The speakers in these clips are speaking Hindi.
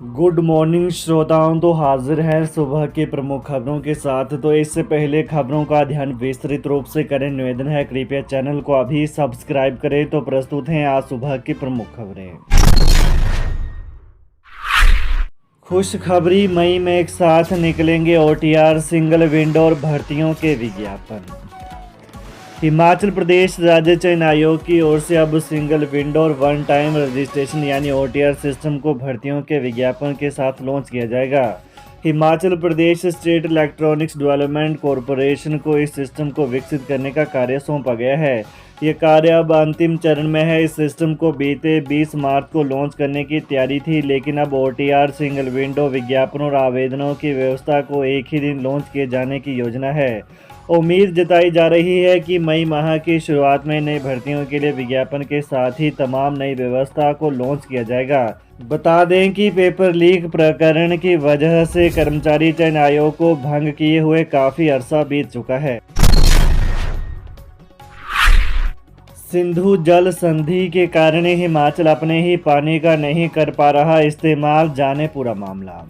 गुड मॉर्निंग श्रोताओं, तो हाजिर हैं सुबह की प्रमुख खबरों के साथ। तो इससे पहले खबरों का ध्यान विस्तृत रूप से करें, निवेदन है कृपया चैनल को अभी सब्सक्राइब करें। तो प्रस्तुत हैं आज सुबह की प्रमुख खबरें। खुशखबरी, मई में एक साथ निकलेंगे ओटीआर, सिंगल विंडो और भर्तियों के विज्ञापन। हिमाचल प्रदेश राज्य चयन आयोग की ओर से अब सिंगल विंडो और वन टाइम रजिस्ट्रेशन यानी ओटीआर सिस्टम को भर्तियों के विज्ञापन के साथ लॉन्च किया जाएगा। Himachal Pradesh state electronics development corporation को इस सिस्टम को विकसित करने का कार्य सौंपा गया है। ये कार्य अब अंतिम चरण में है। इस सिस्टम को बीते 20 मार्च को लॉन्च करने की तैयारी थी, लेकिन अब ओटीआर, सिंगल विंडो, विज्ञापनों और आवेदनों की व्यवस्था को एक ही दिन लॉन्च किए जाने की योजना है। उम्मीद जताई जा रही है कि मई माह की शुरुआत में नई भर्तियों के लिए विज्ञापन के साथ ही तमाम नई व्यवस्था को लॉन्च किया जाएगा। बता दें कि पेपर लीक प्रकरण की वजह से कर्मचारी चयन आयोग को भंग किए हुए काफी अरसा बीत चुका है। सिंधु जल संधि के कारण हिमाचल अपने ही पानी का नहीं कर पा रहा इस्तेमाल, जाने पूरा मामला।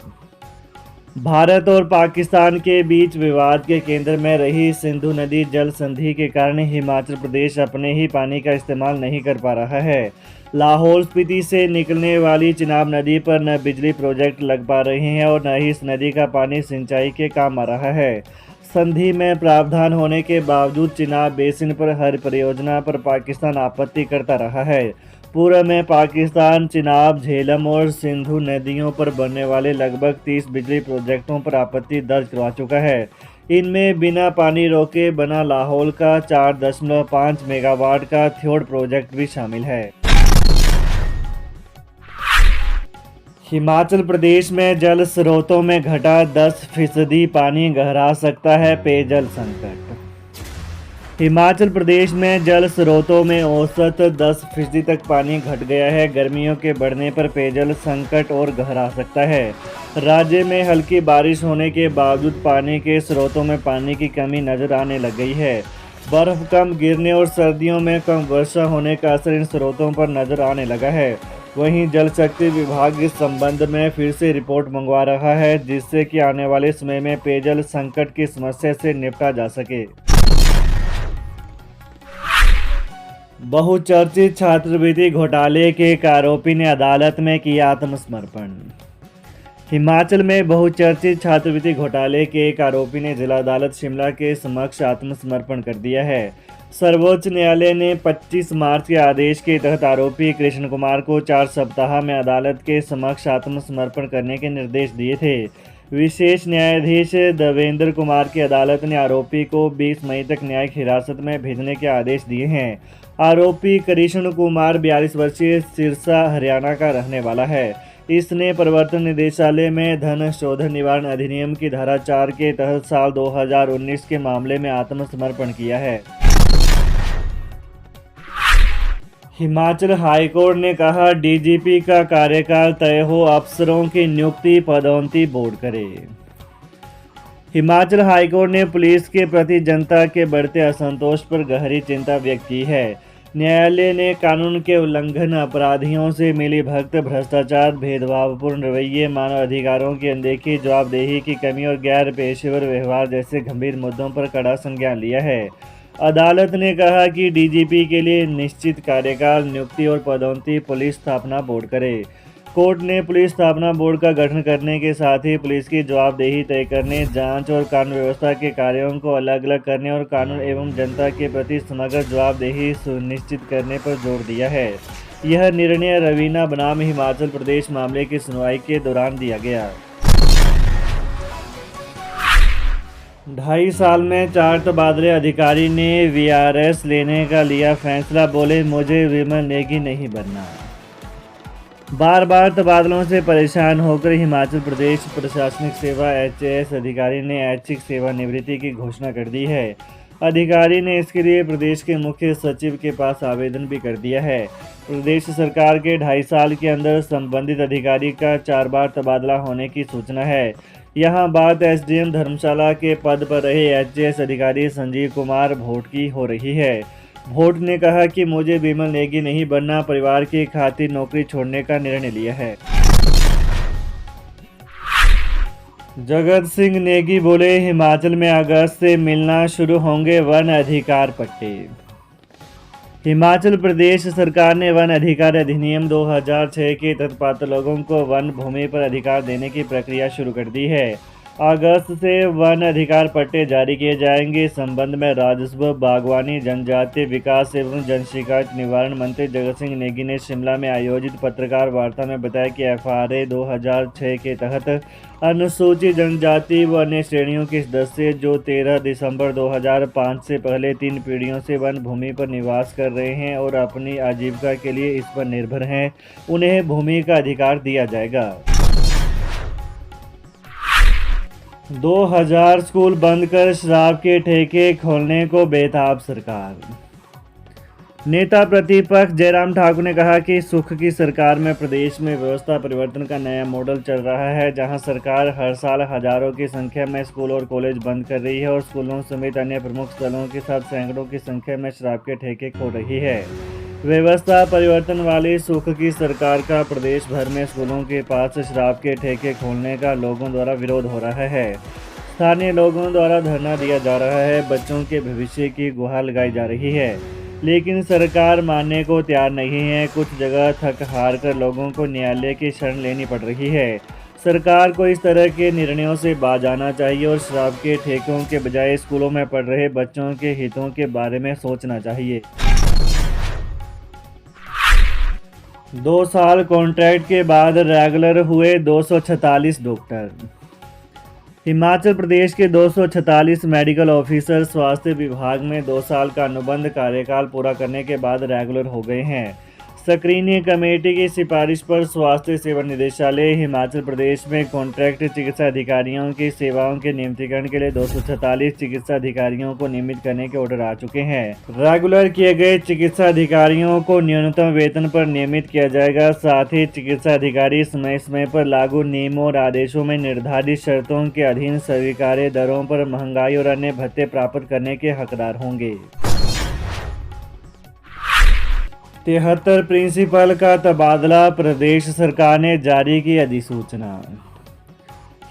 भारत और पाकिस्तान के बीच विवाद के केंद्र में रही सिंधु नदी जल संधि के कारण हिमाचल प्रदेश अपने ही पानी का इस्तेमाल नहीं कर पा रहा है। लाहौल स्पीति से निकलने वाली चिनाब नदी पर न बिजली प्रोजेक्ट लग पा रहे हैं और न ही इस नदी का पानी सिंचाई के काम आ रहा है। संधि में प्रावधान होने के बावजूद चिनाब बेसिन पर हर परियोजना पर पाकिस्तान आपत्ति करता रहा है। पूर्व में पाकिस्तान चिनाब, झेलम और सिंधु नदियों पर बनने वाले लगभग 30 बिजली प्रोजेक्टों पर आपत्ति दर्ज करवा चुका है। इनमें बिना पानी रोके बना लाहौल का 4.5 मेगावाट का थ्योड प्रोजेक्ट भी शामिल है। हिमाचल प्रदेश में जल स्रोतों में घटा 10% पानी, गहरा सकता है पेयजल संकट। हिमाचल प्रदेश में जल स्रोतों में औसत 10% तक पानी घट गया है। गर्मियों के बढ़ने पर पेयजल संकट और गहरा सकता है। राज्य में हल्की बारिश होने के बावजूद पानी के स्रोतों में पानी की कमी नजर आने लग गई है। बर्फ कम गिरने और सर्दियों में कम वर्षा होने का असर इन स्रोतों पर नजर आने लगा है। वहीं जल शक्ति विभाग इस संबंध में फिर से रिपोर्ट मंगवा रहा है, जिससे कि आने वाले समय में पेयजल संकट की समस्या से निपटा जा सके। बहुचर्चित छात्रवृत्ति घोटाले के एक आरोपी ने अदालत में किया आत्मसमर्पण। हिमाचल में बहुचर्चित छात्रवृत्ति घोटाले के एक आरोपी ने जिला अदालत शिमला के समक्ष आत्मसमर्पण कर दिया है। सर्वोच्च न्यायालय ने 25 मार्च के आदेश के तहत आरोपी कृष्ण कुमार को 4 सप्ताह में अदालत के समक्ष आत्मसमर्पण करने के निर्देश दिए थे। विशेष न्यायाधीश देवेंद्र कुमार की अदालत ने आरोपी को 20 मई तक न्यायिक हिरासत में भेजने के आदेश दिए हैं। आरोपी कृष्ण कुमार 42 वर्षीय सिरसा, हरियाणा का रहने वाला है। इसने प्रवर्तन निदेशालय में धन शोधन निवारण अधिनियम की धारा 4 के तहत साल 2019 के मामले में आत्मसमर्पण किया है। हिमाचल हाईकोर्ट ने कहा, डीजीपी का कार्यकाल तय हो, अफसरों की नियुक्ति पदोन्नति बोर्ड करे। हिमाचल हाईकोर्ट ने पुलिस के प्रति जनता के बढ़ते असंतोष पर गहरी चिंता व्यक्त की है। न्यायालय ने कानून के उल्लंघन, अपराधियों से मिलीभगत, भ्रष्टाचार, भेदभावपूर्ण रवैये, मानव अधिकारों की अनदेखी, जवाबदेही की कमी और गैर पेशेवर व्यवहार जैसे गंभीर मुद्दों पर कड़ा संज्ञान लिया है। अदालत ने कहा कि डीजीपी के लिए निश्चित कार्यकाल, नियुक्ति और पदोन्नति पुलिस स्थापना बोर्ड करे। कोर्ट ने पुलिस स्थापना बोर्ड का गठन करने के साथ ही पुलिस की जवाबदेही तय करने, जांच और कानून व्यवस्था के कार्यों को अलग अलग करने और कानून एवं जनता के प्रति समग्र जवाबदेही सुनिश्चित करने पर जोर दिया है। यह निर्णय रवीना बनाम हिमाचल प्रदेश मामले की सुनवाई के दौरान दिया गया। 2.5 साल में 4 तबादले, अधिकारी ने वीआरएस लेने का लिया फैसला, बोले मुझे विमल नेगी नहीं बनना। बार बार तबादलों से परेशान होकर हिमाचल प्रदेश प्रशासनिक सेवा एचएएस अधिकारी ने ऐच्छिक सेवानिवृत्ति की घोषणा कर दी है। अधिकारी ने इसके लिए प्रदेश के मुख्य सचिव के पास आवेदन भी कर दिया है। प्रदेश सरकार के 2.5 साल के अंदर संबंधित अधिकारी का 4 बार तबादला होने की सूचना है। यहाँ बात एसडीएम धर्मशाला के पद पर रहे एचएएस अधिकारी संजीव कुमार भोट की हो रही है। भोट ने कहा कि मुझे विमल नेगी नहीं बनना, परिवार की खातिर नौकरी छोड़ने का निर्णय लिया है। जगत सिंह नेगी बोले, हिमाचल में अगस्त से मिलना शुरू होंगे वन अधिकार पट्टे। हिमाचल प्रदेश सरकार ने वन अधिकार अधिनियम 2006 के तहत पात्र लोगों को वन भूमि पर अधिकार देने की प्रक्रिया शुरू कर दी है। अगस्त से वन अधिकार पट्टे जारी किए जाएंगे। इस संबंध में राजस्व, बागवानी, जनजातीय विकास एवं जन शिकायत निवारण मंत्री जगत सिंह नेगी ने शिमला में आयोजित पत्रकार वार्ता में बताया कि FRA 2006 के तहत अनुसूचित जनजाति व अन्य श्रेणियों के सदस्य जो 13 दिसंबर 2005 से पहले 3 पीढ़ियों से वन भूमि पर निवास कर रहे हैं और अपनी आजीविका के लिए इस पर निर्भर हैं, उन्हें भूमि का अधिकार दिया जाएगा। 2000 स्कूल बंद कर शराब के ठेके खोलने को बेताब सरकार। नेता प्रतिपक्ष जयराम ठाकुर ने कहा कि सुख की सरकार में प्रदेश में व्यवस्था परिवर्तन का नया मॉडल चल रहा है, जहां सरकार हर साल हजारों की संख्या में स्कूल और कॉलेज बंद कर रही है और स्कूलों समेत अन्य प्रमुख स्थलों के साथ सैकड़ों की संख्या में शराब के ठेके खोल रही है। व्यवस्था परिवर्तन वाली सुख की सरकार का प्रदेश भर में स्कूलों के पास शराब के ठेके खोलने का लोगों द्वारा विरोध हो रहा है। स्थानीय लोगों द्वारा धरना दिया जा रहा है, बच्चों के भविष्य की गुहार लगाई जा रही है, लेकिन सरकार मानने को तैयार नहीं है। कुछ जगह थक हार कर लोगों को न्यायालय की शरण लेनी पड़ रही है। सरकार को इस तरह के निर्णयों से बाज आना चाहिए और शराब के ठेकों के बजाय स्कूलों में पढ़ रहे बच्चों के हितों के बारे में सोचना चाहिए। 2 साल कॉन्ट्रैक्ट के बाद रेगुलर हुए 246 डॉक्टर। हिमाचल प्रदेश के 246 मेडिकल ऑफिसर स्वास्थ्य विभाग में 2 साल का अनुबंध कार्यकाल पूरा करने के बाद रेगुलर हो गए हैं। स्क्रीनिंग कमेटी की सिफारिश पर स्वास्थ्य सेवा निदेशालय हिमाचल प्रदेश में कॉन्ट्रैक्ट चिकित्सा अधिकारियों की सेवाओं के नियमितीकरण के लिए 246 चिकित्सा अधिकारियों को नियमित करने के ऑर्डर आ चुके हैं। रेगुलर किए गए चिकित्सा अधिकारियों को न्यूनतम वेतन पर नियमित किया जाएगा। साथ ही चिकित्सा अधिकारी समय समय पर लागू नियमों और आदेशों में निर्धारित शर्तों के अधीन स्वीकार्य दरों पर महंगाई और अन्य भत्ते प्राप्त करने के हकदार होंगे। 73 प्रिंसिपल का तबादला, प्रदेश सरकार ने जारी की अधिसूचना।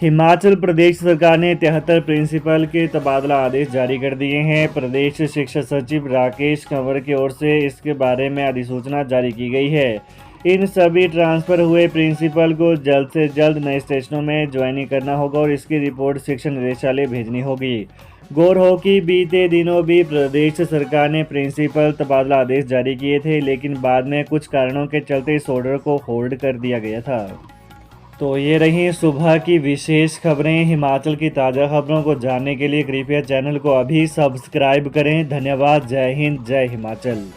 हिमाचल प्रदेश सरकार ने 73 प्रिंसिपल के तबादला आदेश जारी कर दिए हैं। प्रदेश शिक्षा सचिव राकेश कंवर की ओर से इसके बारे में अधिसूचना जारी की गई है। इन सभी ट्रांसफर हुए प्रिंसिपल को जल्द से जल्द नए स्टेशनों में ज्वाइनिंग करना होगा और इसकी रिपोर्ट शिक्षा निदेशालय भेजनी होगी। गौर हो कि बीते दिनों भी प्रदेश सरकार ने प्रिंसिपल तबादला आदेश जारी किए थे, लेकिन बाद में कुछ कारणों के चलते इस ऑर्डर को होल्ड कर दिया गया था। तो ये रही सुबह की विशेष खबरें। हिमाचल की ताज़ा खबरों को जानने के लिए कृपया चैनल को अभी सब्सक्राइब करें। धन्यवाद। जय हिंद, जय हिमाचल।